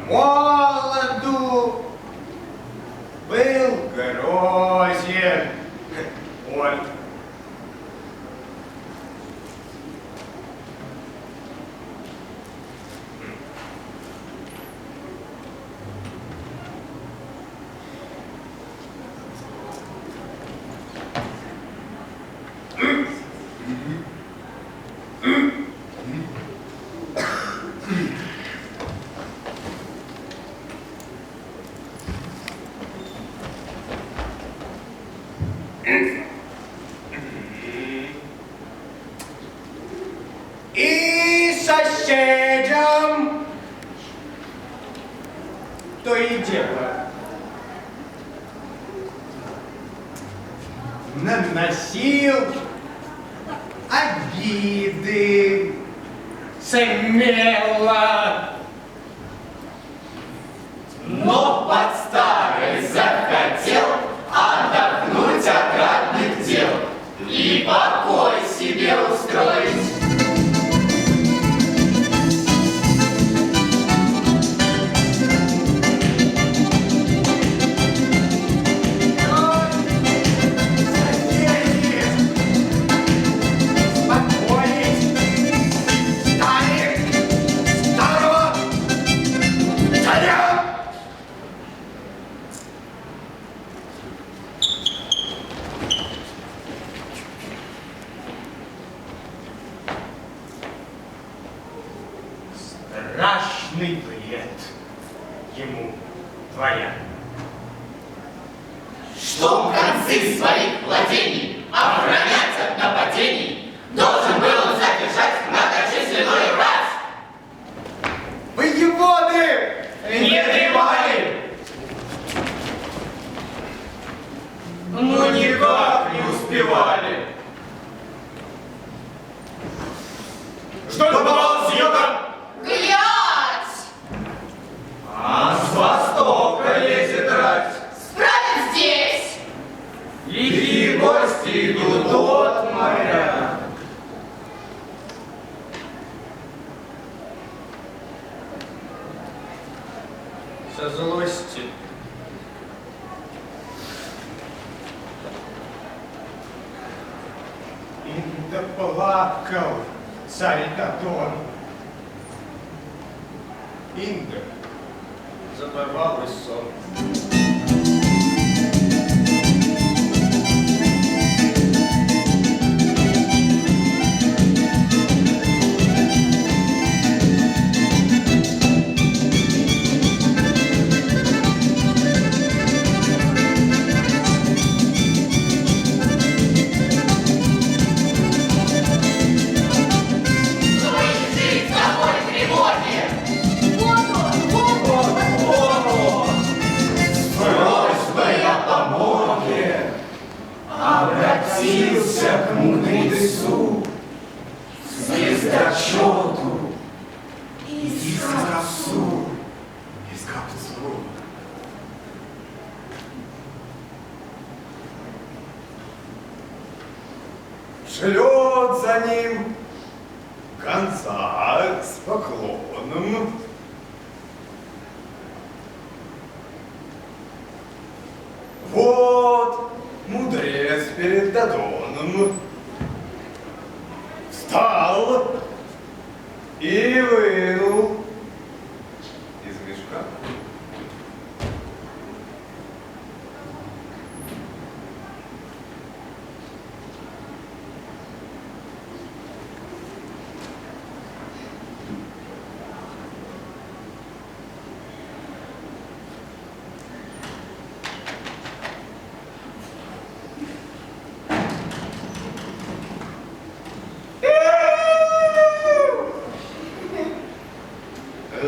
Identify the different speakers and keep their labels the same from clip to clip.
Speaker 1: молоду был грозен он. И соседям то и дело наносил обиды смело,
Speaker 2: но под старость захотел отдохнуть от родных дел и покой себе устроить.
Speaker 1: страшный бред ему творят.
Speaker 2: Что в концы своих владений охранять от нападений, должен был он задержать многочисленную рать.
Speaker 1: Воеводы
Speaker 2: не дремали,
Speaker 1: но никак не успевали. Что добывалось с юга?
Speaker 2: Глядь!
Speaker 1: А с востока лезет рать.
Speaker 2: Справят здесь!
Speaker 1: Лихие гости идут от моря. Со злости и доплакал царь Дадон. Инга заборвалась сон.
Speaker 2: Обратился к мудрецу, звездочету и скопцу.
Speaker 1: Шлет за ним гонца с поклоном. Вот мудрец перед Дадоном встал и вынул из мешка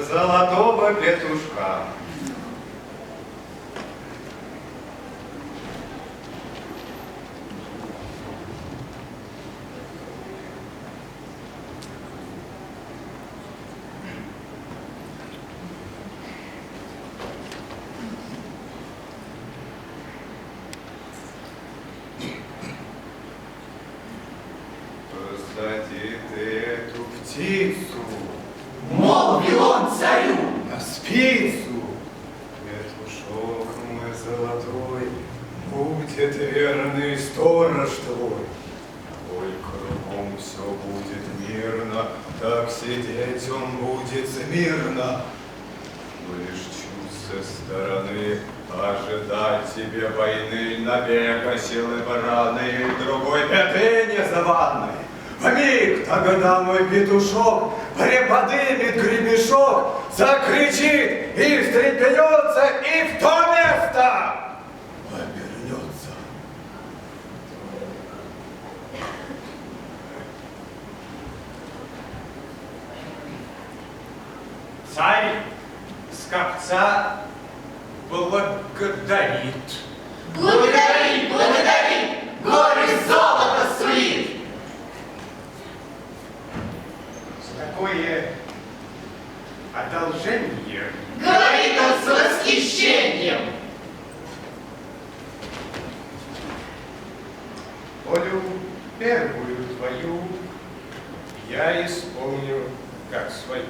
Speaker 1: золотого петушка. Посади ты эту птицу,
Speaker 2: молвил он царю,
Speaker 1: на спину золотой, будет верный сторож твой. Ой, кругом все будет мирно, так сидеть он будет смирно. Но лишь чуть со стороны ожидать тебе войны, набега силы бараны и другой беды незавадной. Вмиг тогда мой петушок приподымет гребешок, закричит и встрепенется, и в то место обернется.
Speaker 3: Царь скопца благодарит.
Speaker 2: Благодари, благодари, горы золота сулит.
Speaker 3: Такое одолжение.
Speaker 2: Говорит он с восхищением.
Speaker 3: Волю первую твою я исполню как свою.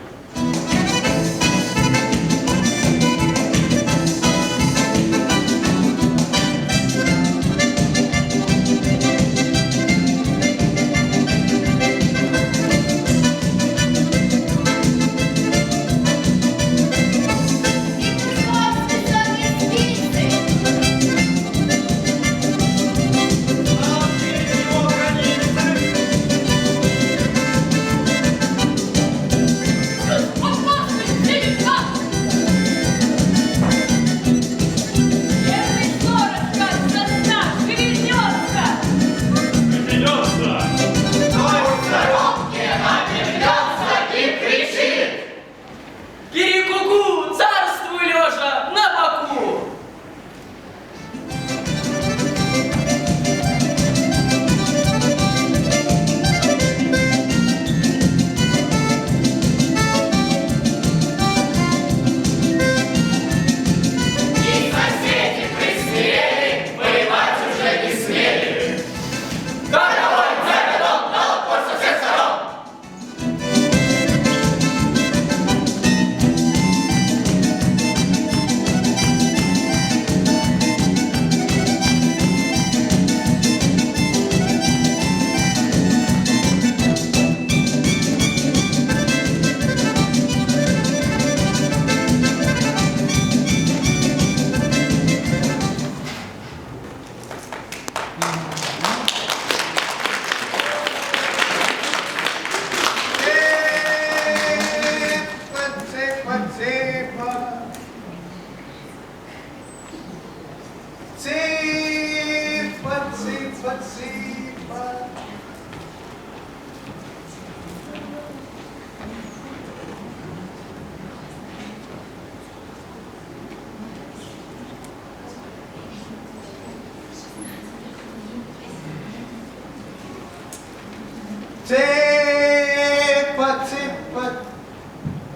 Speaker 1: Цыпа, цыпа,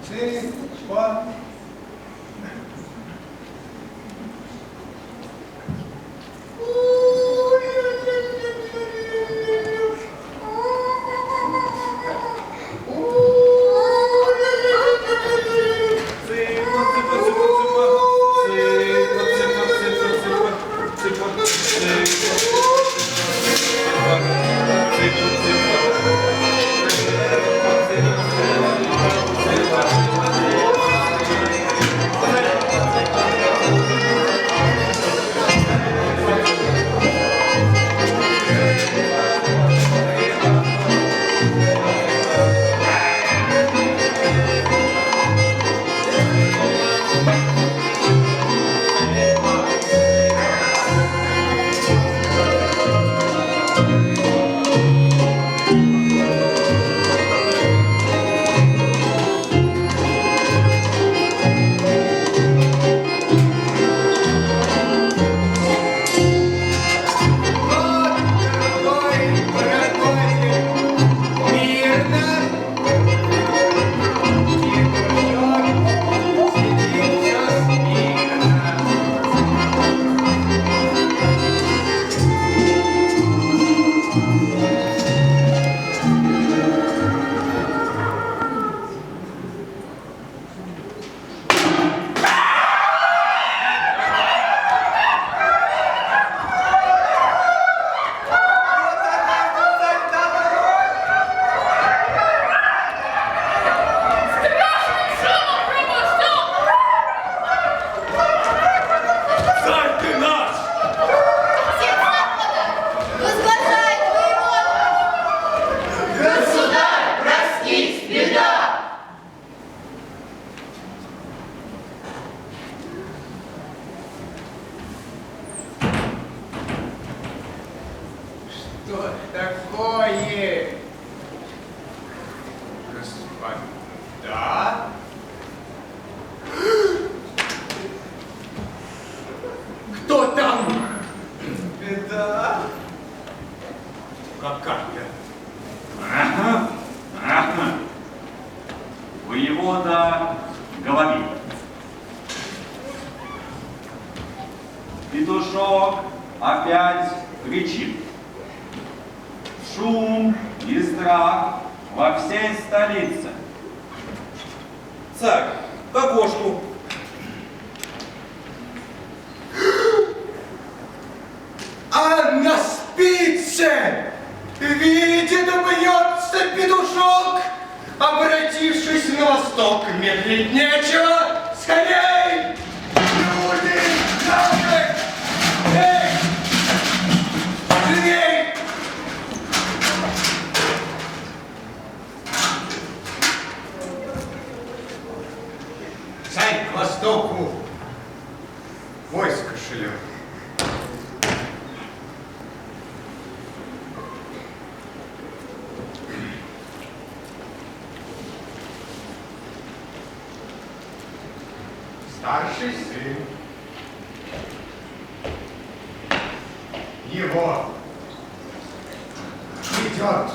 Speaker 1: цыпа.
Speaker 3: Что такое? Господа?
Speaker 1: Кто там?
Speaker 3: Беда. Какая?
Speaker 4: Ага, ага. Воевода говорит. Петушок опять кричит. Шум и страх во всей столице.
Speaker 5: Царь, кокошку.
Speaker 1: А на спице видит, бьется петушок, обратившись на восток. Медлить нечего, скорей! Люди, навык! Эй! Живей!
Speaker 3: Царь к востоку войско шлет. Старший сын его идет.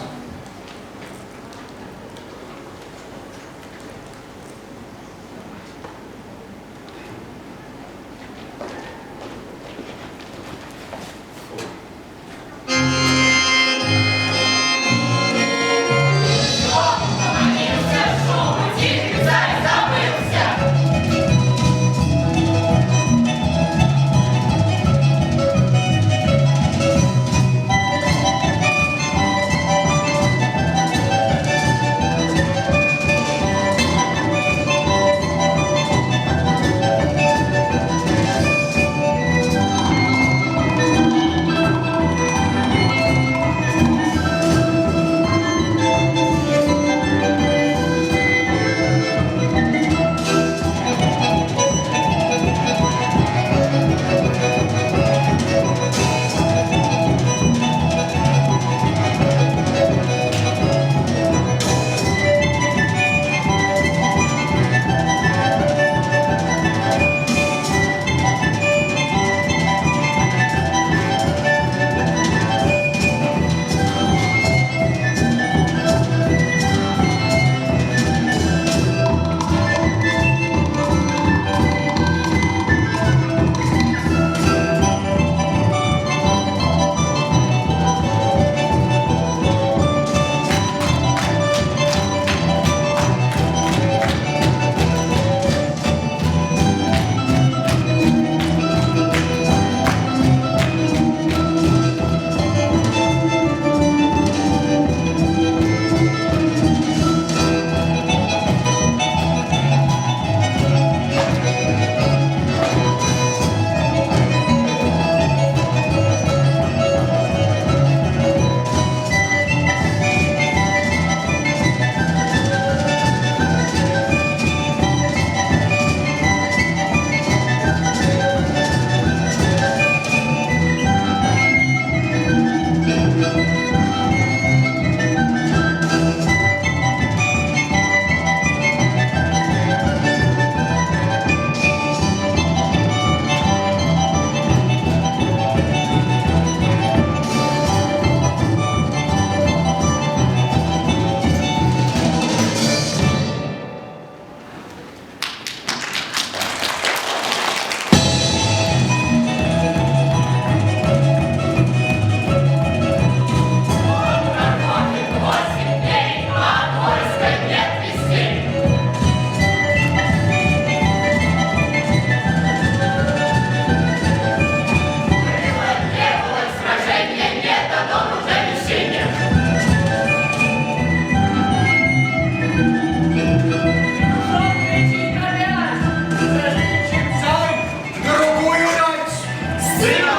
Speaker 1: Сына